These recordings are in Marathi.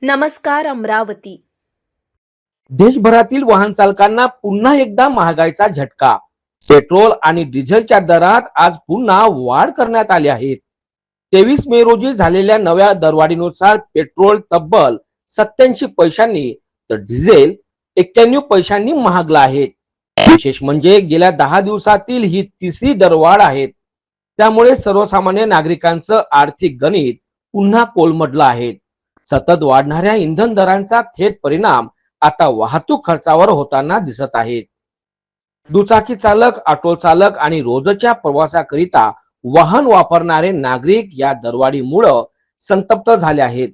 नमस्कार अमरावती। देशभरातील वाहन चालकांना पुन्हा एकदा महागाईचा झटका। पेट्रोल आणि डिझेलच्या दरात आज पुन्हा वाढ करण्यात आली आहे। 23 मे रोजी झालेल्या नव्या दरवाढीनुसार पेट्रोल तब्बल 87 पैशांनी तर डिझेल 91 पैशांनी महागला आहे। विशेष म्हणजे गेल्या 10 दिवसातील ही तिसरी दरवाढ आहे। त्यामुळे सर्वसामान्य नागरिकांचं आर्थिक गणित पुन्हा कोलमडलं आहे। सतत वाढणाऱ्या इंधन दरांचा थेट परिणाम आता वाहतूक खर्चावर होताना दिसत आहे। दुचाकी चालक, ऑटो चालक आणि रोजच्या प्रवासाकरिता वाहन वापरणारे नागरिक या दरवाढीमुळे संतप्त झाले आहेत।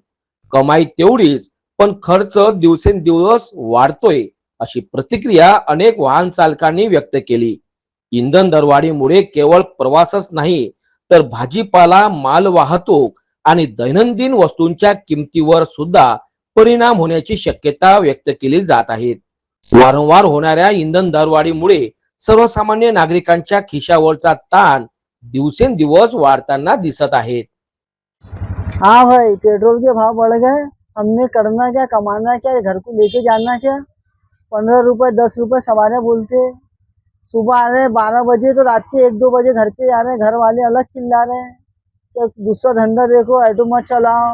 कमाई तेवढीच पण खर्च दिवसेंदिवस वाढतोय अशी प्रतिक्रिया अनेक वाहन चालकांनी व्यक्त केली। इंधन दरवाढीमुळे केवळ प्रवासच नाही तर भाजीपाला, माल वाहतूक आणि दैनंदिन वस्तूंच्या किमतीवर सुद्धा परिणाम होण्याची शक्यता व्यक्त केली जात आहे। वारंवार होणाऱ्या इंधन दरवाढीमुळे सर्वसामान्य नागरिकांच्या खिशावरचा ताण दिवसेंदिवस वाढताना दिसत आहे। हाँ भाई, पेट्रोल के भाव बढ़ गए। हमने करना क्या, कमाना क्या, घर को लेके जाना क्या। 15 रुपए 10 रुपए सवारे बोलते। सुबह आ रहे 12 बजे तो रात के 1-2 बजे घर पे आ रहे। घर वाले अलग चिल्ला रहे हैं तो दूसरा धंधा देखो, ऑटो मत चलाओ।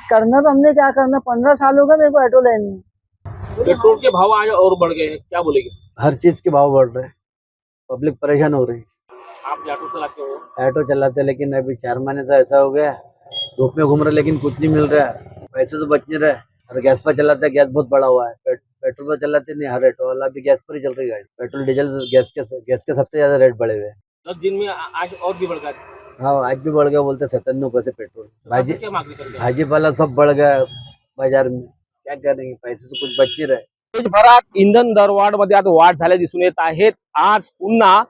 करना तो हमने क्या करना, 15 साल हो गए मेरे को ऑटो लेने। पेट्रोल के भाव आज और बढ़ गए हैं, क्या बोलेंगे? हर चीज के भाव बढ़ रहे हैं, पब्लिक परेशान हो रही है। आप ऑटो चलाते हो? ऑटो चलाते हैं, लेकिन अभी 4 महीने से ऐसा हो गया, धूप में घूम रहे लेकिन कुछ नहीं मिल रहा है, पैसे तो बच नहीं रहे। और गैस पर चलाते हैं, गैस बहुत बढ़ा हुआ है। पेट्रोल पर चलाते नहीं, हर ऑटो वाला भी गैस पर ही चल रही गाड़ी। पेट्रोल डीजल गैस के सबसे ज्यादा रेट बढ़े हुए हैं। 10 दिन में आज और भी बढ़ गया। हाँ, आज भी बढ़ गया, बोलते 97 पैसे पेट्रोल। क्या मांग रहे हैं? भाजीपाला सब बढ़ गया बाजार में, क्या करेंगे, पैसे तो कुछ बच नहीं रहे। देशभरात इंधन दरवाढ मध्ये आता वाढ झाल्या दिसून येत आहेत। आज पुन्हा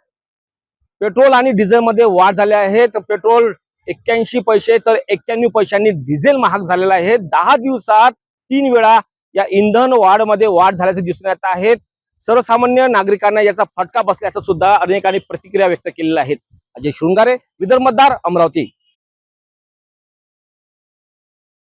पेट्रोल आणि डिझेल मध्ये वाढ झाली आहे। तर पेट्रोल 81 पैसे तर 91 पैशांनी डिझेल महाग झालेला आहे। 10 दिवसात 3 वेळा या इंधन वाढ मध्ये वाढ झाल्याचे दिसून येत आहेत। सर्वसामान्य नागरिकांना याचा फटका बसल्याचं सुद्धा अनेकांनी प्रतिक्रिया व्यक्त केलेल्या आहेत। अजय शृंगारे, विदर्भ मतदार, अमरावती।